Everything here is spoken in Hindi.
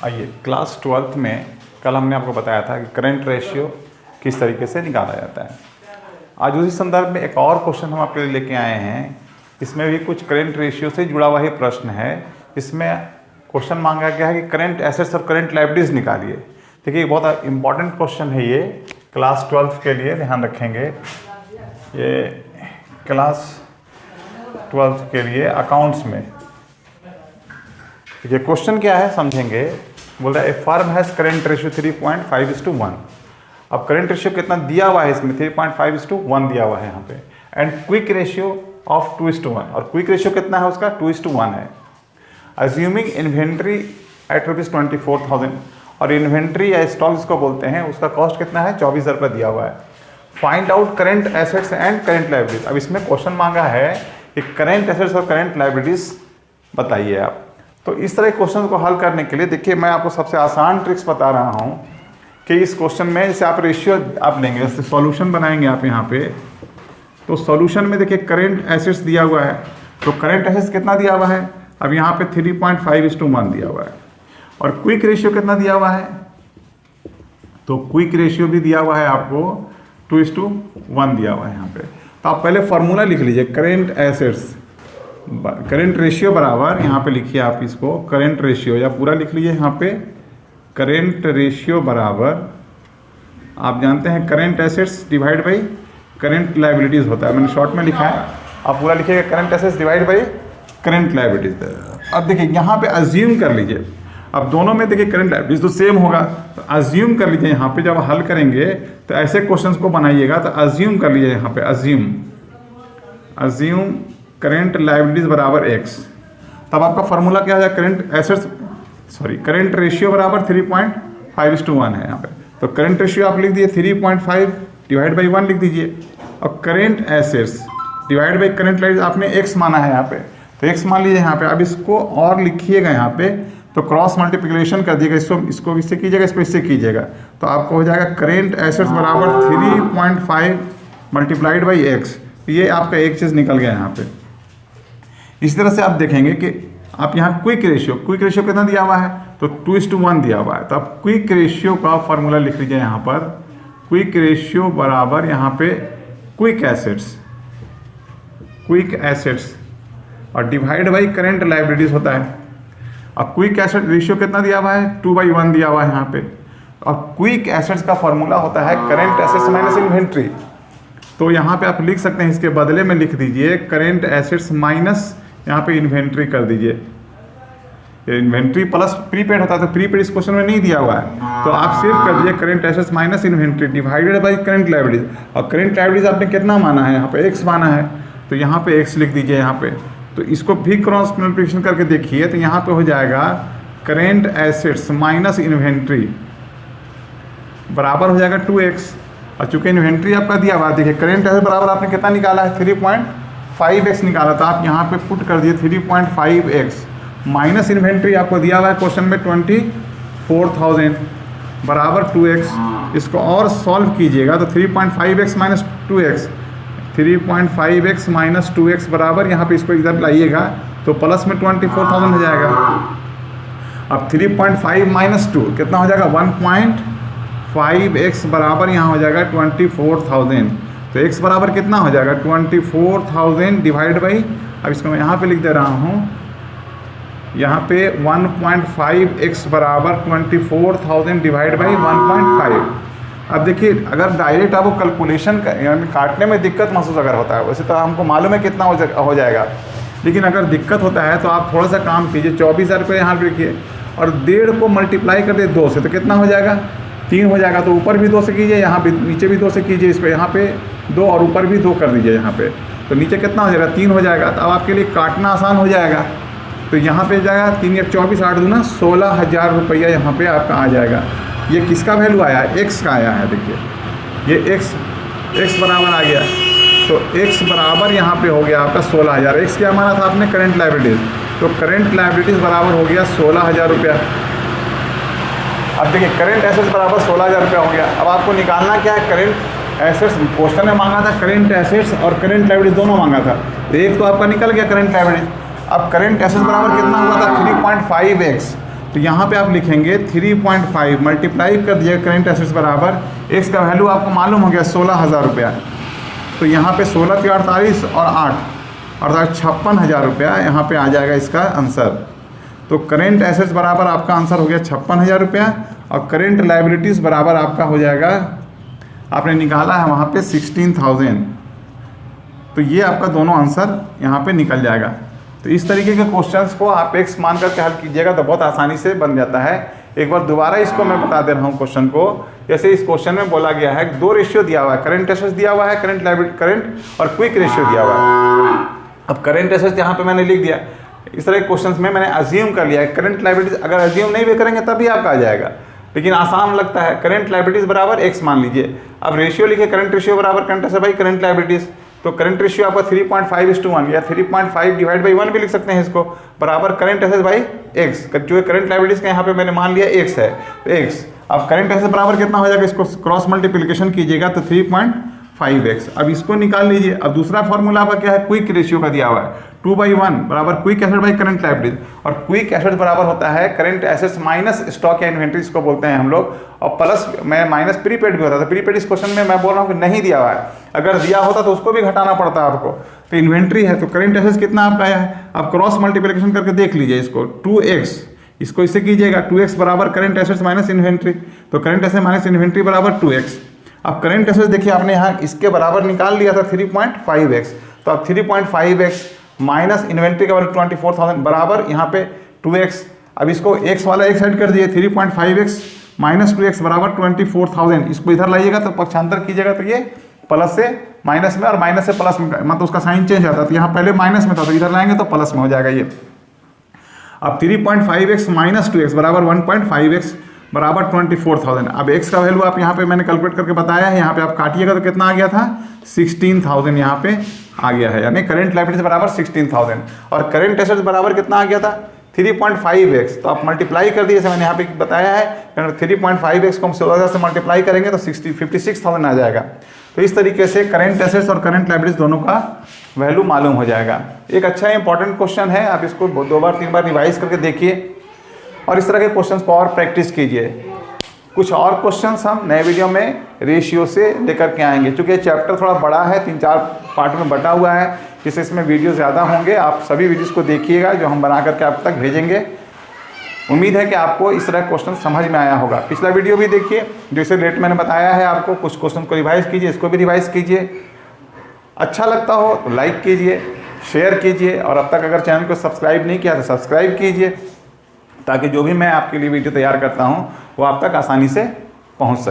आइए, क्लास 12th में कल हमने आपको बताया था कि करंट रेशियो किस तरीके से निकाला जाता है। आज उसी संदर्भ में एक और क्वेश्चन हम आपके लिए लेके आए हैं। इसमें भी कुछ करंट रेशियो से जुड़ा हुआ ही प्रश्न है। इसमें क्वेश्चन मांगा गया है कि करंट एसेट्स और करंट लायबिलिटीज निकालिए। देखिए, बहुत इंपॉर्टेंट क्वेश्चन है ये, क्लास 12th के लिए ध्यान रखेंगे। ये क्लास 12th के लिए अकाउंट्स में ये क्वेश्चन क्या है समझेंगे। बोल रहा है ए फर्म हैज़ करंट रेशियो 3.5:1। अब करंट रेशियो कितना दिया हुआ है इसमें, 3.5:1 दिया हुआ है यहाँ पे। एंड क्विक रेशियो ऑफ 2:1, और क्विक रेशियो कितना है उसका 2:1 है। अज्यूमिंग इन्वेंट्री एट ₹24,000, और इन्वेंट्री या स्टॉक जिसको बोलते हैं उसका कॉस्ट कितना है 24,000 रुपये दिया हुआ है। Find out current assets and current liabilities. अब इसमें क्वेश्चन मांगा है कि करंट एसेट्स और करंट लायबिलिटीज बताइए आप। तो इस तरह क्वेश्चन को हल करने के लिए देखिए, मैं आपको सबसे आसान ट्रिक्स बता रहा हूँ कि इस क्वेश्चन में जैसे आप रेशियो आप लेंगे, जैसे सॉल्यूशन बनाएंगे आप यहाँ पे, तो सॉल्यूशन में देखिए करंट एसेट्स दिया हुआ है। तो करंट एसेट्स कितना दिया हुआ है, अब यहाँ पे 3.5:1 दिया हुआ है। और क्विक रेशियो कितना दिया हुआ है, तो क्विक रेशियो भी दिया हुआ है आपको 2:1 दिया हुआ है यहाँ पे। तो आप पहले फॉर्मूला लिख लीजिए, करंट एसेट्स करंट रेशियो बराबर, यहाँ पे लिखिए आप इसको करंट रेशियो, या पूरा लिख लीजिए यहाँ पे करंट रेशियो बराबर, आप जानते हैं current assets divide by current liabilities होता है। मैंने शॉर्ट में लिखा है, आप पूरा लिखिएगा current assets divide by current liabilities. अब देखिए यहाँ पे अज्यूम कर लीजिए, अब दोनों में देखिए करंट लायबिलिटीज़ तो सेम होगा, तो अज्यूम कर लीजिए यहाँ पे। जब हल करेंगे तो ऐसे क्वेश्चंस को बनाइएगा तो अज्यूम कर लीजिए यहाँ पे, अज्यूम करंट लायबिलिटीज बराबर x। तब आपका फॉर्मूला क्या है, करंट एसेट्स करंट रेशियो बराबर 3.5:1 है यहाँ पे। तो करंट रेशियो आप लिख दीजिए 3.5 डिवाइड बाई 1 लिख दीजिए, और current assets divide by current liabilities आपने x माना है यहाँ पे, तो x मान लीजिए यहाँ पे। अब इसको और लिखिएगा यहाँ पे, तो क्रॉस मल्टीप्लिकेशन कर दिएगा, इसको इससे कीजिएगा, इसको इससे कीजिएगा, तो आपको हो जाएगा करंट एसेट्स बराबर 3.5 मल्टीप्लाइड बाई x। ये आपका एक चीज़ निकल गया यहाँ पे। इस तरह से आप देखेंगे कि आप यहाँ क्विक रेशियो कितना दिया हुआ है, तो 2:1 दिया हुआ है। तो आप क्विक रेशियो का फॉर्मूला लिख लीजिए यहाँ पर, क्विक रेशियो बराबर यहाँ पे क्विक एसेट्स और डिवाइड बाई करंट लायबिलिटीज होता है। अब क्विक एसेट रेशियो कितना दिया हुआ है, 2/1 दिया हुआ है यहाँ पे। और क्विक एसेट्स का फॉर्मूला होता है करंट एसेट्स माइनस इन्वेंट्री। तो यहाँ पे आप लिख सकते हैं, इसके बदले में लिख दीजिए करंट एसेट्स माइनस यहाँ पे इन्वेंट्री कर दीजिए। इन्वेंट्री प्लस प्रीपेड होता है, तो प्रीपेड इस क्वेश्चन में नहीं दिया हुआ है, तो आप सिर्फ कर दीजिए current assets minus inventory divided by current liabilities. और करंट लायबिलिटीज आपने कितना माना है यहाँ पे, x माना है, तो यहाँ पे x लिख दीजिए यहाँ पे। तो इसको भी क्रॉस मल्टीप्लिकेशन करके देखिए, तो यहाँ पे हो जाएगा करंट एसेट्स माइनस इन्वेंट्री बराबर हो जाएगा 2x। और चूंकि इन्वेंट्री आपका दिया हुआ, देखिए करंट एसेट बराबर आपने कितना निकाला है 3.5x निकाला था, आप यहाँ पे पुट कर दिए 3.5x माइनस इन्वेंट्री आपको दिया हुआ है क्वेश्चन में 24,000 बराबर 2x। इसको और सॉल्व कीजिएगा तो 3.5x minus 2x, 3.5x minus 2x बराबर, यहाँ पे इसको इधर लाइएगा तो प्लस में 24,000 हो जाएगा। अब 3.5 माइनस 2 कितना हो जाएगा 1.5x बराबर यहाँ हो जाएगा 24,000। तो x बराबर कितना हो जाएगा 24,000 डिवाइड बाई, अब इसको मैं यहाँ पे लिख दे रहा हूँ, यहाँ पे 1.5x बराबर 24,000 डिवाइड बाई 1.5। अब देखिए, अगर डायरेक्ट आपको कैलकुलेशन यानी काटने में दिक्कत महसूस अगर होता है, वैसे तो हमको मालूम है कितना हो जाएगा, लेकिन अगर दिक्कत होता है तो आप थोड़ा सा काम कीजिए, 24,000 रुपये यहाँ पे लिखिए और 1.5 को मल्टीप्लाई कर दे 2 से, तो कितना हो जाएगा 3 हो जाएगा। तो ऊपर भी 2 से कीजिए, यहाँ पे नीचे भी 2 से कीजिए, इसको यहाँ पे 2 और ऊपर भी 2 कर दीजिए यहाँ पे, तो नीचे कितना हो जाएगा 3 हो जाएगा। तो अब आपके लिए काटना आसान हो जाएगा, तो यहाँ पे जाएगा 3 या 24 8 दूना 16,000 रुपया यहाँ पे आपका आ जाएगा। ये किसका वैल्यू आया है, x का आया है। देखिए ये x बराबर आ गया, तो x बराबर यहाँ पे हो गया आपका 16,000। x क्या माना था आपने, करंट लायबिलिटीज, तो करंट लायबिलिटीज बराबर हो गया 16,000 रुपया। अब देखिए करंट एसेट्स बराबर 16,000 रुपया हो गया। अब आपको निकालना क्या है, करंट एसेट्स। क्वेश्चन में मांगा था करंट एसेट्स और करंट लायबिलिटीज दोनों मांगा था, एक तो आपका निकल गया करंट लायबिलिटीज। अब करंट एसेट्स बराबर कितना हुआ था 3.5x, तो यहाँ पे आप लिखेंगे 3.5 मल्टीप्लाई कर दिया करेंट एसेट्स बराबर एक्स का वैल्यू आपको मालूम हो गया 16,000 रुपया। तो यहाँ पे 16 × 48 और 8 अर्थात 56,000 रुपया यहाँ पे आ जाएगा इसका आंसर। तो करेंट एसेट्स बराबर आपका आंसर हो गया 56,000 रुपया और करेंट लाइबिलिटीज़ बराबर आपका हो जाएगा, आपने निकाला है वहाँ पे 16,000। तो ये आपका दोनों आंसर यहाँ पे निकल जाएगा। तो इस तरीके के क्वेश्चंस को आप एक्स मान करके हल कीजिएगा तो बहुत आसानी से बन जाता है। एक बार दोबारा इसको मैं बता दे रहा हूँ क्वेश्चन को। जैसे इस क्वेश्चन में बोला गया है 2 रेशियो दिया हुआ है, करेंट एसेट्स दिया हुआ है, करेंट लायबिलिटी करेंट और क्विक रेशियो दिया हुआ है। अब करेंट एसेट्स यहाँ पे मैंने लिख दिया। इस तरह के क्वेश्चंस में मैंने अज्यूम कर लिया है करेंट लायबिलिटीज, अगर अज्यूम नहीं भी करेंगे तभी आपका आ जाएगा, लेकिन आसान लगता है। करेंट लायबिलिटीज बराबर एक्स मान लीजिए। अब रेशियो लिखे करंट रेशियो बराबर current asset by current liabilities, तो करंट रेशियो आपका 3.5:1 या 3.5 डिवाइड बाई 1 भी लिख सकते हैं इसको, बराबर करंट एसेट बाई एक्स। जो करंट लायबिलिटीज का यहाँ पे मैंने मान लिया एक्स है तो एक्स। अब करंट एसेट बराबर कितना हो जाएगा, इसको क्रॉस मल्टीप्लिकेशन कीजिएगा तो 3.5x। अब इसको निकाल लीजिए। अब दूसरा फॉर्मूला आपका क्या है, क्विक रेशियो का दिया हुआ है 2/1 बराबर quick asset by current liabilities, और क्विक एसेट बराबर होता है करंट एसेट्स माइनस स्टॉक या इन्वेंट्री इसको बोलते हैं हम लोग, और प्लस में माइनस प्रीपेड भी होता था। प्रीपेड इस क्वेश्चन में मैं बोल रहा हूँ कि नहीं दिया हुआ है, अगर दिया होता तो उसको भी घटाना पड़ता आपको। तो इन्वेंट्री है तो करंट एसेट्स कितना आपका आया है, आप क्रॉस मल्टीप्लिकेशन करके देख लीजिए इसको 2x, इसको इससे कीजिएगा 2x बराबर करंट एसेट्स माइनस इन्वेंट्री, तो करंट एसेट माइनस इन्वेंट्री बराबर 2x। अब करंट एसेट्स देखिए आपने यहाँ इसके बराबर निकाल लिया था 3.5x, तो अब 3.5x माइनस इन्वेंट्री का वैल्यू 24,000 बराबर यहाँ पे 2x। अब इसको x वाला एक साइड कर दिए, 3.5x माइनस 2x बराबर 24,000। इसको इधर लाइएगा तो पक्षांतर कीजिएगा तो ये प्लस से माइनस में और माइनस से प्लस में, मतलब उसका साइन चेंज आता था। यहाँ पहले माइनस में था तो इधर लाएंगे तो प्लस में हो जाएगा ये। अब 3.5x माइनस 2x बराबर 1.5x बराबर 24,000। अब x का वैल्यू आप यहाँ पे मैंने कैलकुलेट करके बताया है, यहाँ पे आप काटिएगा तो कितना आ गया था 16,000 यहाँ पे आ गया है, यानी करंट लायबिलिटीज बराबर 16,000। और करंट एसेट्स बराबर कितना आ गया था 3.5x, तो आप मल्टीप्लाई कर दिए, जैसे मैंने यहाँ पे बताया है 3.5x को हम 16,000 से मल्टीप्लाई करेंगे तो 56,000 आ जाएगा। तो इस तरीके से करंट एसेट्स और करंट लायबिलिटीज दोनों का वैल्यू मालूम हो जाएगा। एक अच्छा इंपॉर्टेंट क्वेश्चन है, आप इसको 2 बार 3 बार रिवाइज करके देखिए और इस तरह के क्वेश्चंस को और प्रैक्टिस कीजिए। कुछ और क्वेश्चंस हम नए वीडियो में रेशियो से लेकर के आएंगे, क्योंकि चैप्टर थोड़ा बड़ा है, 3-4 पार्ट में बटा हुआ है, जिससे इसमें वीडियो ज़्यादा होंगे। आप सभी वीडियोस को देखिएगा जो हम बना करके आप तक भेजेंगे। उम्मीद है कि आपको इस तरह क्वेश्चन समझ में आया होगा। पिछला वीडियो भी देखिए, जैसे रेट मैंने बताया है आपको, कुछ क्वेश्चन को रिवाइज कीजिए, इसको भी रिवाइज कीजिए। अच्छा लगता हो तो लाइक कीजिए, शेयर कीजिए, और अब तक अगर चैनल को सब्सक्राइब नहीं किया तो सब्सक्राइब कीजिए, ताकि जो भी मैं आपके लिए वीडियो तैयार करता हूँ वो आप तक आसानी से पहुँच सके।